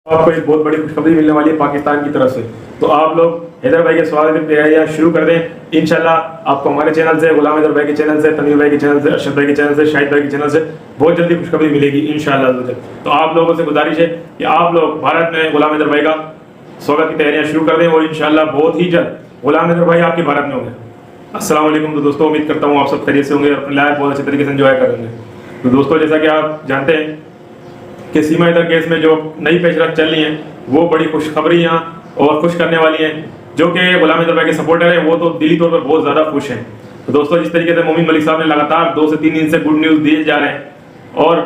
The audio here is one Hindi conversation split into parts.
आपको एक बहुत बड़ी खुशखबरी मिलने वाली है पाकिस्तान की तरफ से। तो आप लोग हैदर भाई के स्वागत की तैयारियां शुरू कर दें। इंशाल्लाह आपको हमारे चैनल से, गुलाम हैदर भाई के चैनल से, तमीर भाई के चैनल से, अरशद भाई के चैनल से, शाहिद भाई के चैनल से बहुत जल्दी खुशखबरी मिलेगी इंशाल्लाह। तो आप लोगों से गुजारिश है कि आप लोग भारत में गुलाम हैदर भाई का स्वागत की तैयारियां शुरू कर दें और इंशाल्लाह बहुत ही जल्द गुलाम हैदर भाई आपके भारत में होंगे। अस्सलाम वालेकुम। तो दोस्तों उम्मीद करता हूँ आप सब खैरियत से होंगे और अपनी लाइफ बहुत अच्छे तरीके से एंजॉय करेंगे। तो दोस्तों जैसा कि आप जानते हैं कि सीमा हैदर केस में जो नई पेशरफ चल रही है वो बड़ी खुशखबरियाँ और खुश करने वाली हैं। जो कि गुलाम हैदर भाई के सपोर्टर हैं वो तो दिली तौर पर बहुत ज़्यादा खुश हैं। तो दोस्तों जिस तरीके से मोमिन मलिक साहब ने लगातार 2 से 3 दिन से गुड न्यूज़ दिए जा रहे हैं और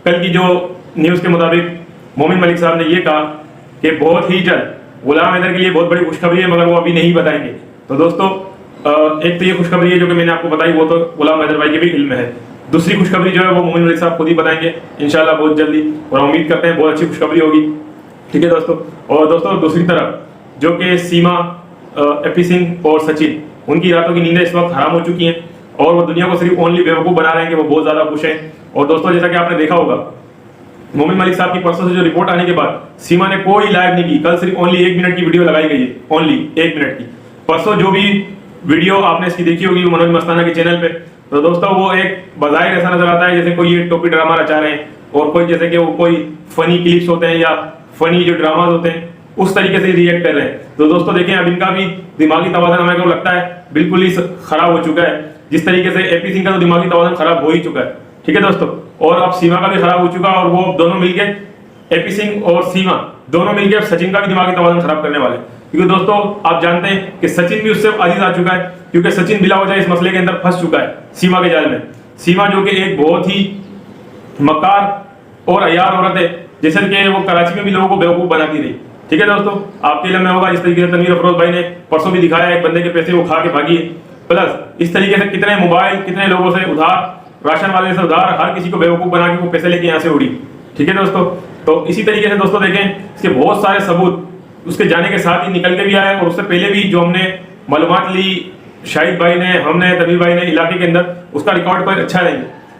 कल की जो न्यूज़ के मुताबिक मोमिन मलिक साहब ने ये कहा कि बहुत ही जल्द गुलाम हैदर के लिए बहुत बड़ी खुशखबरी है मगर वो अभी नहीं बताएंगे। तो दोस्तों एक तो ये खुशखबरी है जो कि मैंने आपको बताई, वो तो गुलाम हैदर भाई के भी इल्म है। दूसरी खुशखबरी जो है वो मोमिन मलिक साहब खुद ही बताएंगे इंशाल्लाह बहुत जल्दी, और हम उम्मीद करते हैं बहुत अच्छी खुशखबरी होगी। ठीक है दोस्तों। और दोस्तों दूसरी तरफ जो कि सीमा, एपी सिंह और सचिन, उनकी रातों की नींदें इस वक्त हराम हो चुकी हैं और वो दुनिया को सिर्फ ओनली बेवकूफ़ बना रहे हैं कि वो बहुत ज़्यादा खुश हैं। और दोस्तों जैसा कि आपने देखा होगा मोमिन मलिक साहब की परसों से जो रिपोर्ट आने के बाद सीमा ने कोई लाइव नहीं की। कल सिर्फ ओनली 1 मिनट की वीडियो लगाई गई है, ओनली 1 मिनट की। परसों जो भी वीडियो आपने इसकी देखी होगी वो मनोज मस्ताना के चैनल पे, तो दोस्तों वो एक बज़ाहिर ऐसा नजर आता है जैसे कोई ये टोपी ड्रामा रचा रहे हैं और कोई जैसे कि वो कोई फनी क्लिप्स होते हैं या फनी जो ड्रामाज होते हैं उस तरीके से रिएक्ट कर रहे हैं। तो दोस्तों देखें अब इनका भी दिमागी तवाज़ुन हमें को लगता है बिल्कुल ही खराब हो चुका है, जिस तरीके से एपी सिंह का तो दिमागी तवाज़ुन खराब हो ही चुका है। ठीक है दोस्तों। और अब सीमा का भी खराब हो चुका और वो दोनों मिलके, एपी सिंह और सीमा दोनों मिलकर सचिन का भी दिमागी तवाज़ुन खराब करने वाले। क्योंकि दोस्तों आप जानते हैं कि सचिन भी उससे अजीज आ चुका है, क्योंकि सचिन बिला वजह इस मसले के अंदर फंस चुका है सीमा के जाल में। सीमा जो कि एक बहुत ही मकार और अयार औरत है, जैसे कि वो कराची में भी लोगों को बेवकूफ़ बनाती रही। ठीक है दोस्तों। आपके इल्म में होगा जिस तरीके से तनवीर अफरोज भाई ने परसों भी दिखाया, एक बंदे के पैसे वो खा के भागी है। प्लस इस तरीके से कितने मोबाइल, कितने लोगों से उधार, राशन वाले से उधार, हर किसी को बेवकूफ़ बना के वो पैसे लेके यहाँ से उड़ी। ठीक है दोस्तों। तो इसी तरीके से दोस्तों देखें इसके बहुत सारे सबूत उसके जाने के साथ ही निकल के भी आए और उससे पहले भी जो हमने मालूमात ली शाहिद भाई ने, हमने, तमीर भाई ने इलाके के अंदर, उसका रिकॉर्ड कोई अच्छा नहीं।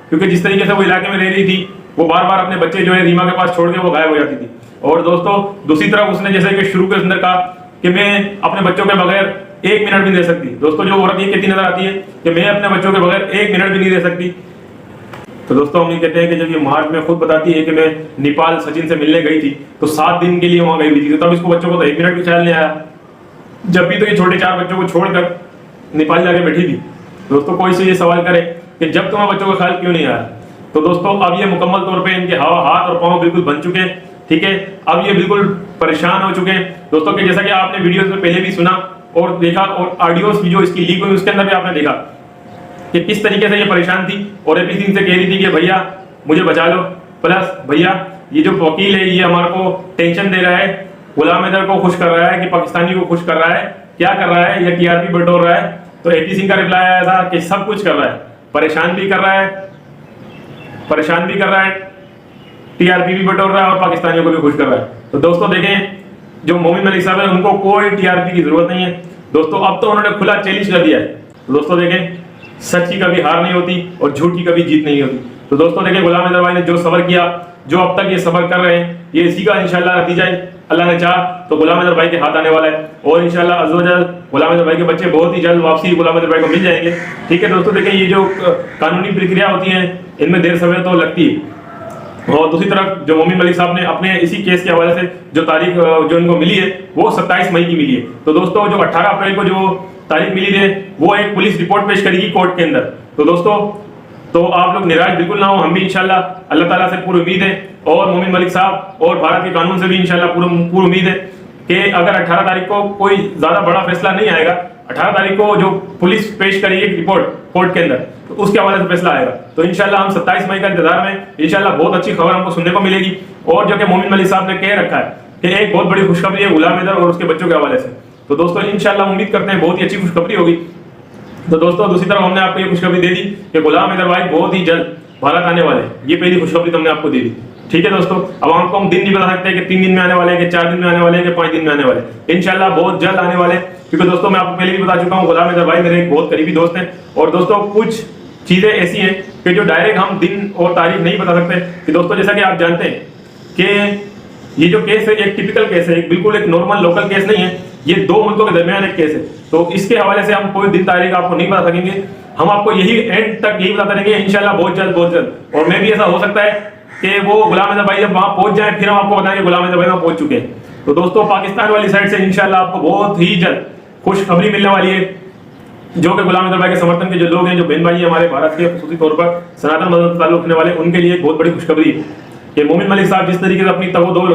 क्योंकि जिस तरीके से वो इलाके में रह रही थी वो बार बार अपने बच्चे जो है रीमा के पास छोड़ के वो गायब हो जाती थी। और दोस्तों दूसरी तरफ उसने जैसे कि शुरू के अंदर कहा कि मैं अपने बच्चों के बगैर 1 मिनट भी नहीं रह सकती। दोस्तों जो औरत ये कहती नजर आती है कि मैं अपने बच्चों के बगैर 1 मिनट भी नहीं रह सकती। तो दोस्तों हम ये कहते हैं कि जब ये मार्च में खुद बताती है कि मैं नेपाल सचिन से मिलने गई थी तो 7 दिन के लिए वहां गई हुई थी, तो तब इसको बच्चों को तो 1 मिनट भी ख्याल नहीं आया। जब भी तो ये छोटे 4 बच्चों को छोड़कर नेपाल जाके बैठी थी। दोस्तों कोई से ये सवाल करे कि जब तुम्हें बच्चों का ख्याल क्यों नहीं आया, तो दोस्तों अब ये मुकम्मल तौर पे इनके हाथ और पांव बिल्कुल बन चुके हैं। ठीक है। अब ये बिल्कुल परेशान हो चुके हैं दोस्तों के, जैसा कि आपने वीडियोस में पहले भी सुना और देखा और ऑडियोस भी जो इसकी लीक हुई उसके अंदर भी आपने देखा कि किस तरीके से ये परेशान थी और एपी सिंह से कह रही थी कि भैया मुझे बचा लो। प्लस भैया ये जो वकील है ये हमारे को टेंशन दे रहा है, गुलाम हैदर को खुश कर रहा है कि पाकिस्तानी को खुश कर रहा है, क्या कर रहा है, या टीआरपी बटोर रहा है। तो एपी सिंह का रिप्लाई आया था कि सब कुछ कर रहा है, परेशान भी कर रहा है, टीआरपी भी बटोर रहा है और पाकिस्तानियों को भी खुश कर रहा है। तो दोस्तों देखें जो मोमिन मलिक साहब है उनको कोई टीआरपी की जरूरत नहीं है दोस्तों। अब तो उन्होंने खुला चैलेंज कर दिया है। तो दोस्तों देखें सच की कभी हार नहीं होती और झूठ की कभी जीत नहीं होती। तो दोस्तों देखें गुलाम हैदर भाई ने जो सब्र किया, जो अब तक ये सब्र कर रहे हैं, ये इसी का इंशाल्लाह नतीजा है। अल्लाह ने चाहा तो गुलाम हैदर भाई के हाथ आने वाला है और इंशाल्लाह अज़्ज़ व जल गुलाम हैदर भाई के बच्चे बहुत ही जल्द वापसी गुलाम हैदर भाई को मिल जाएंगे। ठीक है दोस्तों। देखें ये जो कानूनी प्रक्रिया होती है इनमें देर सवेर तो लगती है। और दूसरी तरफ जो मोमिन मलिक साहब ने अपने इसी केस के हवाले से जो तारीख जो इनको मिली है वो 27 मई की मिली है। तो दोस्तों जो 18 अप्रैल को जो तारीख मिली है वो एक पुलिस रिपोर्ट पेश करेगी कोर्ट के अंदर। तो दोस्तों तो आप लोग निराश बिल्कुल ना हो, हम भी इंशाल्लाह अल्लाह ताला से पूरी उम्मीद है और मोमिन मलिक साहब और भारत के कानून से भी इंशाल्लाह पूरी उम्मीद है कि अगर 18 तारीख को कोई ज्यादा बड़ा फैसला नहीं आएगा, 18 तारीख को जो पुलिस पेश करेगी रिपोर्ट कोर्ट के अंदर तो उसके हवाले से फैसला आएगा। तो इंशाल्लाह हम 27 मई का इंतजार में, इंशाल्लाह बहुत अच्छी खबर हमको सुनने को मिलेगी। और जो कि मोमिन मलिक साहब ने कह रखा है कि एक बहुत बड़ी खुशखबरी है गुलाम हैदर और उसके बच्चों के हवाले से। तो दोस्तों इंशाल्लाह उम्मीद करते हैं बहुत ही अच्छी खुशखबरी होगी। तो दोस्तों दूसरी तरफ हमने आपको ये खुशखबरी दे दी कि गुलाम हैदर भाई बहुत ही जल्द भारत आने वाले हैं। ये पहली खुशखबरी हमने आपको दे दी। ठीक है दोस्तों। अब हमको हम दिन नहीं बता सकते कि 3 दिन में आने वाले हैं, कि 4 दिन में आने वाले हैं, कि 5 दिन में आने वाले हैं। इंशाल्लाह बहुत जल्द आने वाले हैं। क्योंकि दोस्तों मैं आपको पहले भी बता चुका हूँ गुलाम हैदर भाई मेरे एक बहुत करीबी दोस्त हैं। और दोस्तों कुछ चीजें ऐसी हैं कि जो डायरेक्ट हम दिन और तारीख नहीं बता सकते। कि दोस्तों जैसा कि आप जानते हैं कि ये जो केस है एक टिपिकल केस है, एक बिल्कुल एक नॉर्मल लोकल केस नहीं है, ये दो मुल्कों के दरमियान एक केस है। तो इसके हवाले से हम कोई दिन तारीख आपको नहीं बता सकेंगे, हम आपको यही एंड तक यही बताते रहेंगे इंशाल्लाह बहुत जल्द। और मैं भी ऐसा हो सकता है कि वो गुलाम अहमद भाई जब वहां पहुंच जाए फिर हम आपको बताएंगे गुलाम अहमद भाई वहां पहुंच चुके हैं। तो दोस्तों पाकिस्तान वाली साइड से इंशाल्लाह आपको बहुत ही जल्द खुशखबरी मिलने वाली है, जो कि गुलाम अहमद भाई के समर्थन के जो लोग हैं, जो बहन भाई हमारे भारत के खासतौर तौर पर सनातन मजहब से ताल्लुक रखने वाले, उनके लिए एक बहुत बड़ी खुशखबरी है कि मोमिन मलिक साहब जिस तरीके से अपनी तगोदोल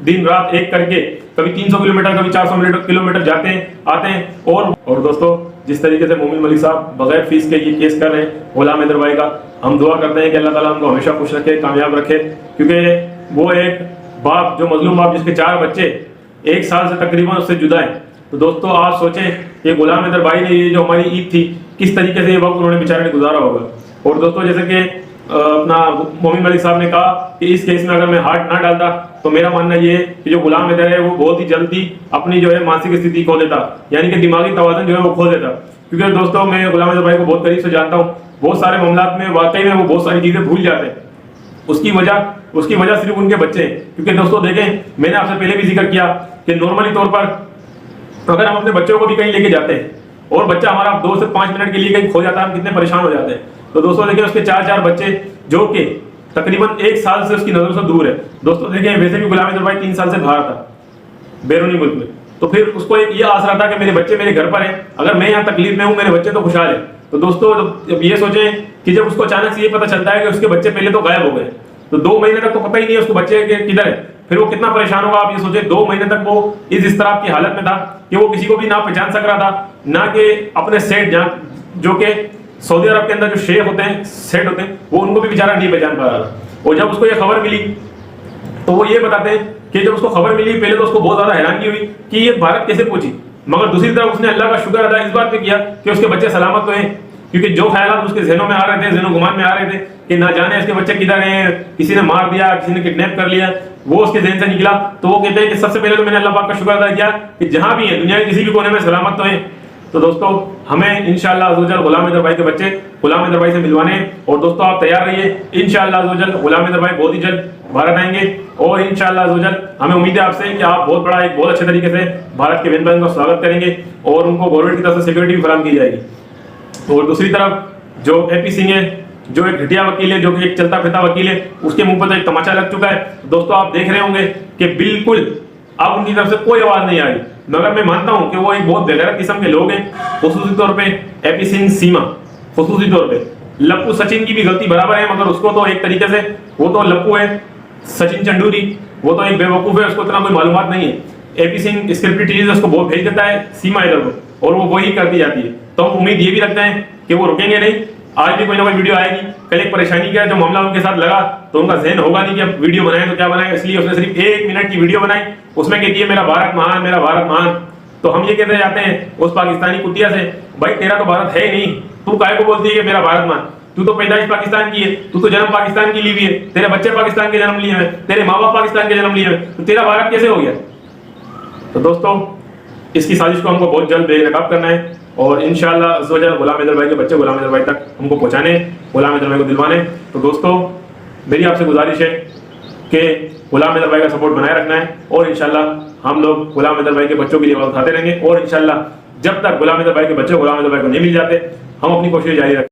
दिन रात एक करके कभी 300 किलोमीटर कभी 400 किलोमीटर जाते हैं आते हैं, और दोस्तों जिस तरीके से मोमिन मलिक साहब बगैर फीस के ये केस कर रहे हैं गुलाम हैदर भाई का, हम दुआ करते हैं कि अल्लाह ताला उनको हमेशा खुश रखे, कामयाब रखे। क्योंकि वो एक बाप, जो मजलूम बाप जिसके 4 बच्चे 1 साल से तकरीबन उससे जुदा है। तो दोस्तों आप सोचें कि गुलाम हैदर भाई ने ये जो हमारी ईद थी किस तरीके से ये वक्त उन्होंने बेचारे ने गुजारा होगा। और दोस्तों जैसे कि अपना मोमिन मलिक साहब ने कहा कि इस केस में अगर मैं हाथ ना डालता तो मेरा मानना ये है कि जो गुलाम हैदर है वो बहुत ही जल्दी अपनी जो है मानसिक स्थिति खो देता, यानी कि दिमागी तवाज़ुन जो है वो खो देता। क्योंकि दोस्तों मैं गुलाम हैदर भाई को बहुत करीब से जानता हूँ, बहुत सारे मामलात में वाकई में वो बहुत सारी चीजें भूल जाते हैं। उसकी वजह सिर्फ उनके बच्चे हैं। क्योंकि दोस्तों देखें, मैंने आपसे पहले भी जिक्र किया कि नॉर्मली तौर पर अगर हम अपने बच्चों को भी कहीं लेके जाते हैं और बच्चा हमारा 2 से 5 मिनट के लिए कहीं खो जाता है, हम कितने परेशान हो जाते हैं। तो दोस्तों देखिए उसके 4 बच्चे जो कि तकरीबन 1 साल से उसकी नजरों से दूर है। दोस्तों देखिए वैसे भी गुलाम हैदर भाई 3 साल से बाहर था बैरूनी मुल्क में, तो फिर उसको एक ये आस रहा था कि मेरे बच्चे मेरे घर पर हैं, अगर मैं यहाँ तकलीफ में हूँ मेरे बच्चे तो खुशहाल है। तो दोस्तों जब ये सोचें कि जब उसको अचानक से ये पता चलता है कि उसके बच्चे पहले तो गायब हो गए, तो 2 महीने तक तो पता ही नहीं है उसको बच्चे किधर है, फिर वो कितना परेशान होगा। आप ये सोचे 2 महीने तक वो इस तरह की हालत में था कि वो किसी को भी ना पहचान सक रहा था, ना कि अपने सेठ जो कि सऊदी अरब के अंदर जो शेख होते हैं, सेठ होते हैं, वो उनको भी बेचारा नहीं पहचान पा रहा था। और जब उसको ये खबर मिली तो वो ये बताते हैं कि जब उसको खबर मिली पहले तो उसको बहुत ज्यादा हैरानी हुई कि ये भारत कैसे पहुंची, मगर दूसरी तरफ उसने अल्लाह का शुक्र अदा इस बात पे किया कि उसके बच्चे सलामत तो हैं। क्योंकि जो ख्याल उसके ज़हनों में आ रहे थे, ज़हनों गुमान में आ रहे थे कि ना जाने इसके बच्चे किधर हैं, किसी ने मार दिया, किसी ने किडनैप कर लिया, वो उसके ज़हन से निकला। तो वो कहते हैं कि सबसे पहले तो मैंने अल्लाह पाक का शुक्र अदा किया कि जहां भी है दुनिया के किसी भी कोने में सलामत तो हैं। तो दोस्तों हमें इंशाअल्लाह अज़्ज़वजल गुलाम हैदर भाई के बच्चे गुलाम हैदर भाई से मिलवाने, और दोस्तों आप तैयार रहिए, इंशाअल्लाह अज़्ज़वजल गुलाम हैदर भाई बहुत ही जल्द भारत आएंगे। और इंशाअल्लाह अज़्ज़वजल हमें उम्मीद है आपसे कि आप बहुत अच्छे तरीके से भारत के बहन का स्वागत करेंगे और उनको गवर्नमेंट की तरफ से सिक्योरिटी भी फराहम की जाएगी। और दूसरी तरफ जो एपी सिंह है, जो एक घटिया वकील है, जो कि एक चलता फिरता वकील है, उसके मुंह पर तो एक तमाचा लग चुका है। दोस्तों आप देख रहे होंगे कि बिल्कुल अब उनकी तरफ से कोई आवाज नहीं आ रही, मगर मैं मानता हूं कि वो एक बहुत बेगैरत किस्म के लोग हैं। खुसूसी तौर पे एपी सिंह सीमा, खुसूसी तौर पे लप्पू सचिन की भी गलती बराबर है, मगर उसको तो एक तरीके से वो तो लप्पू है, सचिन चंडूरी वो तो एक बेवकूफ है, उसको इतना कोई मालूमात नहीं है। एपी सिंह स्क्रिप्टेड चीजें उसको बहुत भेज देता है सीमा इधर को, और वो वही करती जाती है। तो हम उम्मीद ये भी रखते हैं कि वो रुकेंगे नहीं, आज भी कोई ना कोई वीडियो आएगी। कल एक परेशानी का जो मामला उनके साथ लगा तो उनका ज़हन होगा नहीं कि अब वीडियो बनाए तो क्या बनाए, इसलिए उसने सिर्फ 1 मिनट की वीडियो बनाई, उसमें कहती है मेरा भारत महान, मेरा भारत महान। तो हम ये कहते जाते हैं उस पाकिस्तानी कुतिया से, भाई तेरा तो भारत है ही नहीं, तू काहे को बोलती है कि मेरा भारत महान, तू तो पैदाइश पाकिस्तान की है, तू तो जन्म पाकिस्तान की ली हुई है, तेरे बच्चे पाकिस्तान के जन्म लिए हैं, तेरे माँ बाप पाकिस्तान के जन्म लिए हैं, तो तेरा भारत कैसे हो गया। तो दोस्तों इसकी साजिश को हमको बहुत जल्द बेनकाब करना है, और इंशाअल्लाह अज़्ज़वजल गुलाम हैदर भाई के बच्चे गुलाम हैदर भाई तक हमको पहुंचाने, गुलाम हैदर भाई को दिलवाने। तो दोस्तों मेरी आपसे गुजारिश है कि गुलाम हैदर भाई का सपोर्ट बनाए रखना है, और इंशाअल्लाह हम लोग गुलाम हैदर भाई के बच्चों के लिए आवाज़ उठाते रहेंगे। और इंशाअल्लाह जब तक गुलाम हैदर भाई के बच्चे गुलाम हैदर भाई को नहीं मिल जाते हम अपनी कोशिश जारी रखें।